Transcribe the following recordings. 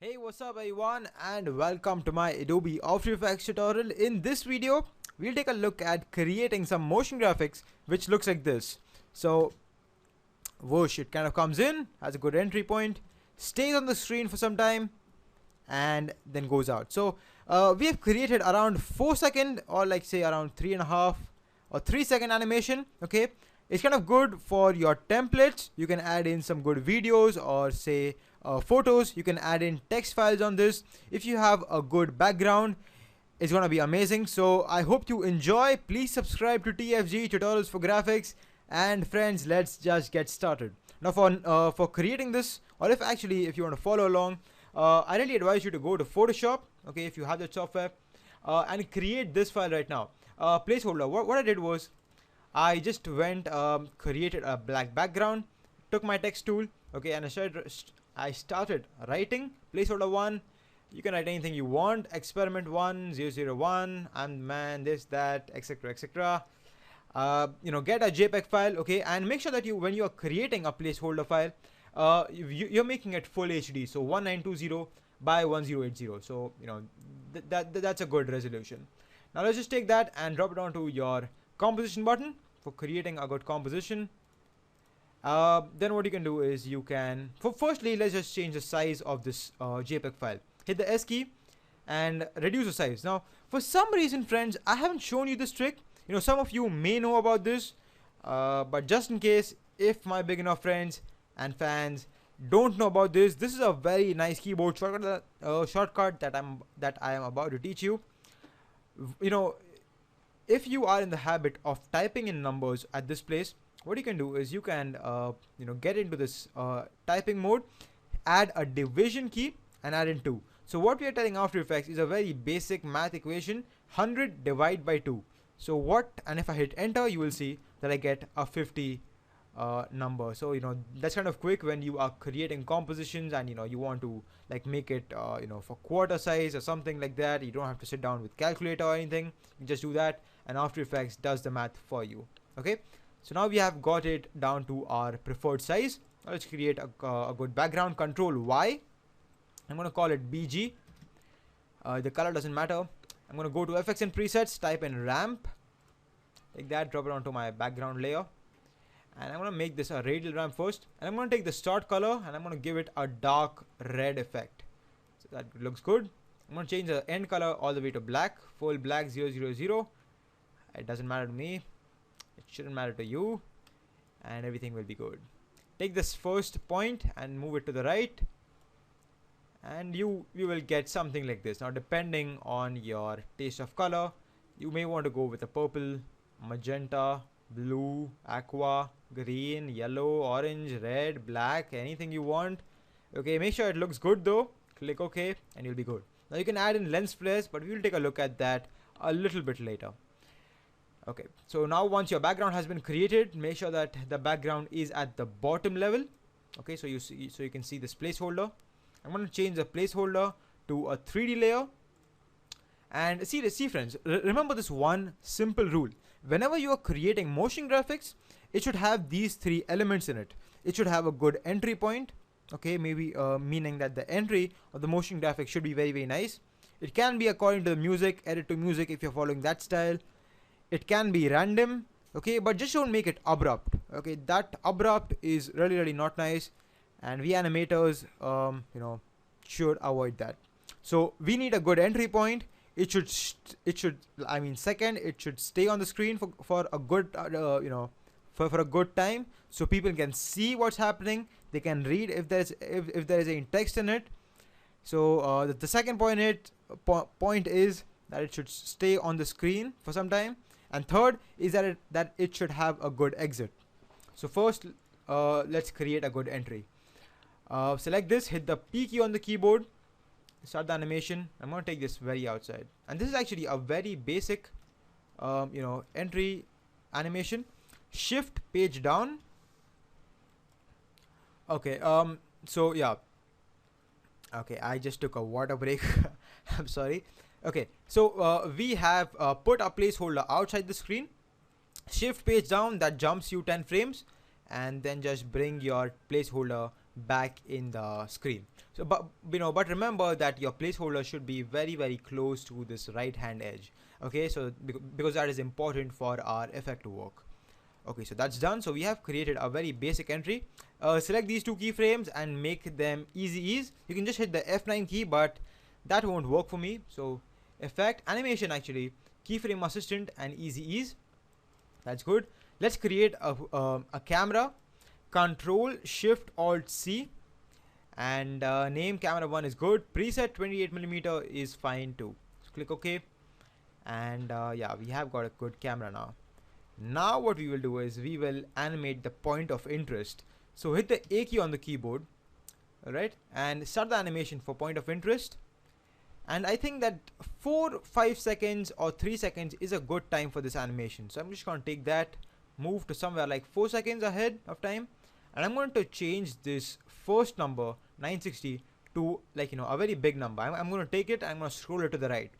Hey, what's up everyone and welcome to my Adobe After Effects tutorial. In this video, we'll take a look at creating some motion graphics which looks like this. So, whoosh, it kind of comes in, has a good entry point, stays on the screen for some time and then goes out. So, we have created around 4 second or like say around 3.5 or 3 second animation, okay? It's kind of good for your templates. You can add in some good videos or say photos. You can add in text files on this. If you have a good background, it's gonna be amazing. So I hope you enjoy. Please subscribe to TFG Tutorials for Graphics. And friends, let's just get started. Now for creating this, or if you want to follow along, I really advise you to go to Photoshop, okay, if you have that software, and create this file right now. Placeholder. What I did was, I just went created a black background, took my text tool, okay, and I started writing placeholder 1. You can write anything you want, experiment 1, 001, and man, this, that, etc, etc. Get a JPEG file, okay, and make sure that when you are creating a placeholder file, you're making it full HD, so 1920 by 1080. So that's a good resolution. Now let's just take that and drop it onto your composition button for creating a good composition. Then what you can do is you can, firstly, let's just change the size of this JPEG file. Hit the S key and reduce the size. Now, for some reason, friends, I haven't shown you this trick. Some of you may know about this, but just in case, if my beginner friends and fans don't know about this, this is a very nice keyboard shortcut that I am about to teach you. If you are in the habit of typing in numbers at this place, what you can do is you can get into this typing mode, add a division key and add in 2. So what we are telling After Effects is a very basic math equation, 100 divided by 2. So and if I hit enter, you will see that I get a 50 number. So that's kind of quick when you are creating compositions and you want to like make it for quarter size or something like that. You don't have to sit down with calculator or anything. You just do that and After Effects does the math for you. Okay, so now we have got it down to our preferred size. Now let's create a good background. Control Y. I'm going to call it BG. The color doesn't matter. I'm going to go to effects and presets, type in ramp, like that, drop it onto my background layer, and I'm going to make this a radial ramp first, and I'm going to take the start color and I'm going to give it a dark red effect, so that looks good. I'm going to change the end color all the way to black, full black 000. It doesn't matter to me, it shouldn't matter to you, and everything will be good. Take this first point and move it to the right, and you will get something like this. Now depending on your taste of color, you may want to go with a purple, magenta, blue, aqua, green, yellow, orange, red, black, anything you want. Okay, make sure it looks good though. Click OK and you'll be good. Now you can add in lens flares, but we will take a look at that a little bit later. Okay, so now once your background has been created, make sure that the background is at the bottom level. Okay, so you can see this placeholder. I'm going to change the placeholder to a 3D layer. And see friends, remember this one simple rule. Whenever you are creating motion graphics, it should have these 3 elements in it. It should have a good entry point. Okay, maybe meaning that the entry of the motion graphic should be very, very nice. It can be according to the music, edit to music if you're following that style. It can be random, okay, but just don't make it abrupt. Okay, that abrupt is really, really not nice. And we animators, should avoid that. So we need a good entry point. It should second, it should stay on the screen for a good, for a good time, so people can see what's happening. They can read if there is any text in it. So the second point is that it should stay on the screen for some time. And third is that it should have a good exit. So first, let's create a good entry. Select this, hit the P key on the keyboard, start the animation. I'm going to take this very outside, and this is actually a very basic entry animation. Shift page down. Okay, so yeah, okay, I just took a water break. I'm sorry. Okay, so we have put a placeholder outside the screen. Shift page down, that jumps you 10 frames, and then just bring your placeholder back in the screen. So but remember that your placeholder should be very close to this right hand edge. Okay, so because that is important for our effect to work. Okay, so that's done. So we have created a very basic entry. Select these two keyframes and make them easy ease. You can just hit the F9 key, but that won't work for me. So effect, animation actually, keyframe assistant and easy ease. That's good. Let's create a camera. Control Shift Alt C, and name camera 1 is good. Preset 28mm is fine too. So click OK, and yeah, we have got a good camera now. Now what we will do is we will animate the point of interest. So hit the A key on the keyboard, alright, and start the animation for point of interest. And I think that 4-5 seconds or 3 seconds is a good time for this animation. So I'm just going to take that, move to somewhere like 4 seconds ahead of time, and I'm going to change this first number 960 to, like, you know, a very big number. I'm going to take it and I'm going to scroll it to the right.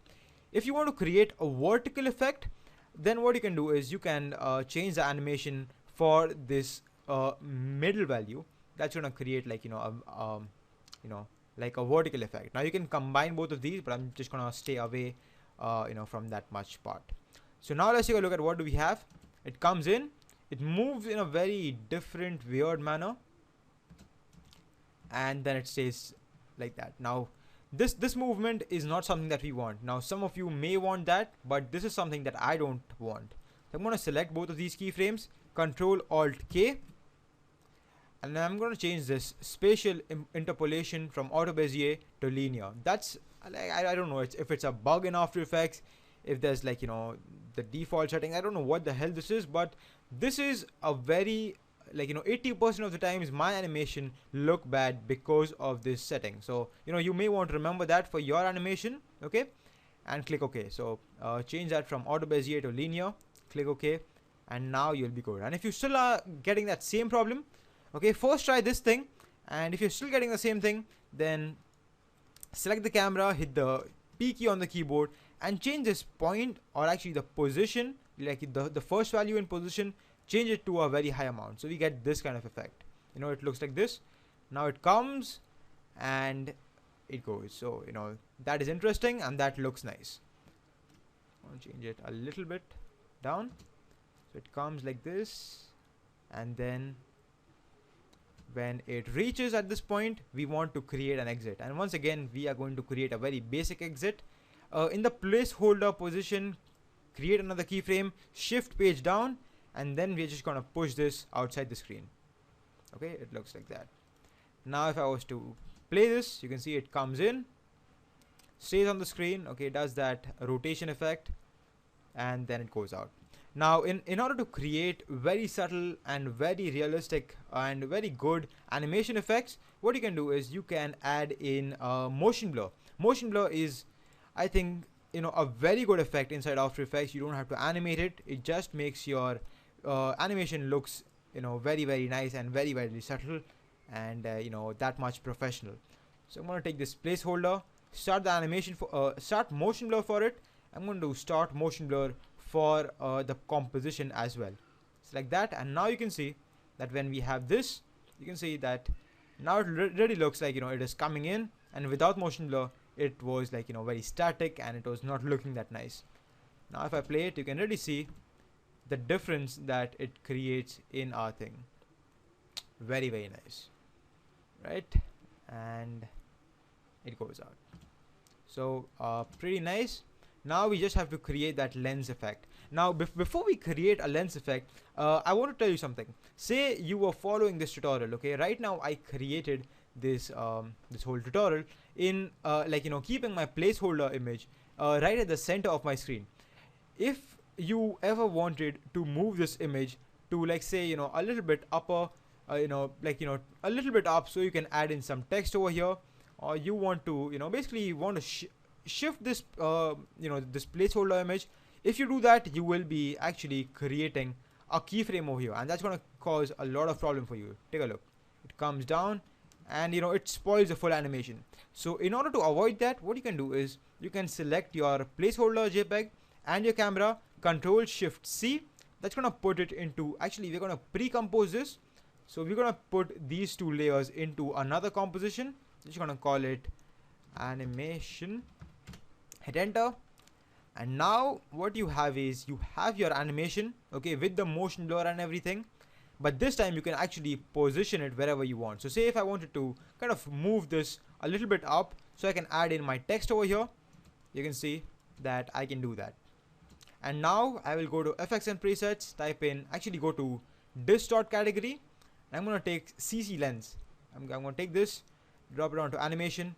If you want to create a vertical effect, then what you can do is you can change the animation for this middle value. That's going to create, like, you know, like a vertical effect. Now you can combine both of these, but I'm just going to stay away from that much part. So now let's take a look at what do we have. It comes in, it moves in a very different weird manner, and then it stays like that. Now this movement is not something that we want. Now some of you may want that, but this is something that I don't want. So I'm going to select both of these keyframes, Control Alt K, and then I'm going to change this spatial interpolation from auto bezier to linear. That's, I don't know if it's a bug in After Effects, if there's, like, you know, the default setting. I don't know what the hell this is, but this is a very, like, you know, 80% of the times my animation look bad because of this setting. So, you know, you may want to remember that for your animation. Okay, and click OK. So change that from auto bezier to linear, click OK, and now you'll be good. And if you still are getting that same problem, okay, first try this thing, and if you're still getting the same thing, then select the camera, hit the P key on the keyboard, and change this point, or actually the position, like the first value in position, change it to a very high amount. So we get this kind of effect. You know, it looks like this. Now it comes and it goes. So, you know, that is interesting and that looks nice. I'll change it a little bit down. So it comes like this, and then when it reaches at this point, we want to create an exit. And once again, we are going to create a very basic exit. In the placeholder position, create another keyframe, shift page down, and then we're just going to push this outside the screen. Okay, it looks like that. Now if I was to play this, you can see it comes in, stays on the screen, okay, does that rotation effect, and then it goes out. Now in order to create very subtle and very realistic and very good animation effects, what you can do is you can add in motion blur. Motion blur is, I think, you know, a very good effect inside After Effects. You don't have to animate it. It just makes your animation looks, you know, very nice and very subtle, and you know, that much professional. So I'm going to take this placeholder, start the animation for start motion blur for it. I'm going to start motion blur for the composition as well. It's like that, and now you can see that when we have this, you can see that now it really looks like, you know, it is coming in, and without motion blur it was, like, you know, very static and it was not looking that nice. Now if I play it, you can really see the difference that it creates in our thing. Very nice, right? And it goes out. So pretty nice. Now we just have to create that lens effect. Now before we create a lens effect, I want to tell you something. Say you were following this tutorial, okay? Right now I created this this whole tutorial in like, you know, keeping my placeholder image right at the center of my screen. If you ever wanted to move this image to, like, say, you know, a little bit upper, you know, like, you know, a little bit up, so you can add in some text over here, or you want to, you know, basically you want to shift this you know, this placeholder image. If you do that, you will be actually creating a keyframe over here, and that's going to cause a lot of problem for you. Take a look. It comes down, and, you know, it spoils the full animation. So in order to avoid that, what you can do is you can select your placeholder JPEG and your camera, Control Shift C. That's going to put it into, actually we're going to pre-compose this. So we're gonna put these two layers into another composition. Just gonna call it animation. Hit enter. And now what you have is you have your animation, okay, with the motion blur and everything. But this time you can actually position it wherever you want. So say if I wanted to kind of move this a little bit up, so I can add in my text over here, you can see that I can do that. And now I will go to effects and presets, type in, actually go to distort category, and I'm going to take CC lens. I'm going to take this, drop it onto animation,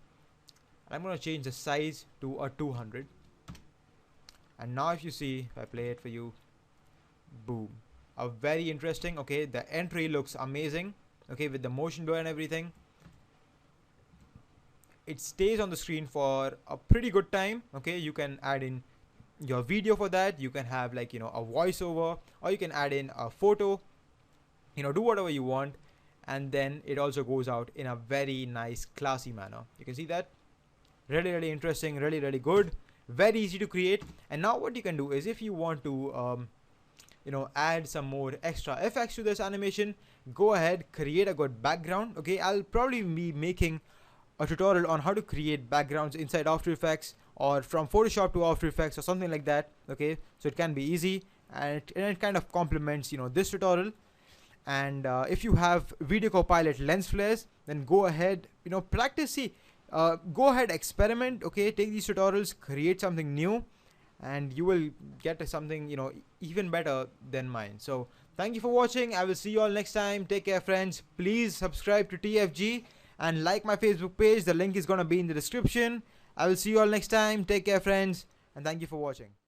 and I'm going to change the size to a 200. And now if you see, if I play it for you, boom, a very interesting, okay, the entry looks amazing, okay, with the motion blur and everything. It stays on the screen for a pretty good time, okay. You can add in your video for that, you can have like, you know, a voiceover, or you can add in a photo, you know, do whatever you want. And then it also goes out in a very nice classy manner. You can see that, really interesting, really good, very easy to create. And now what you can do is, if you want to you know, add some more extra effects to this animation, go ahead, create a good background, okay. I'll probably be making a tutorial on how to create backgrounds inside After Effects, or from Photoshop to After Effects, or something like that, okay. So it can be easy, and it kind of complements, you know, this tutorial. And if you have Video Copilot lens flares, then go ahead, you know, practice, see, go ahead, experiment, okay, take these tutorials, create something new, and you will get something, you know, even better than mine. So thank you for watching. I will see you all next time. Take care, friends. Please subscribe to TFG and like my Facebook page. The link is gonna be in the description. I will see you all next time. Take care, friends, and thank you for watching.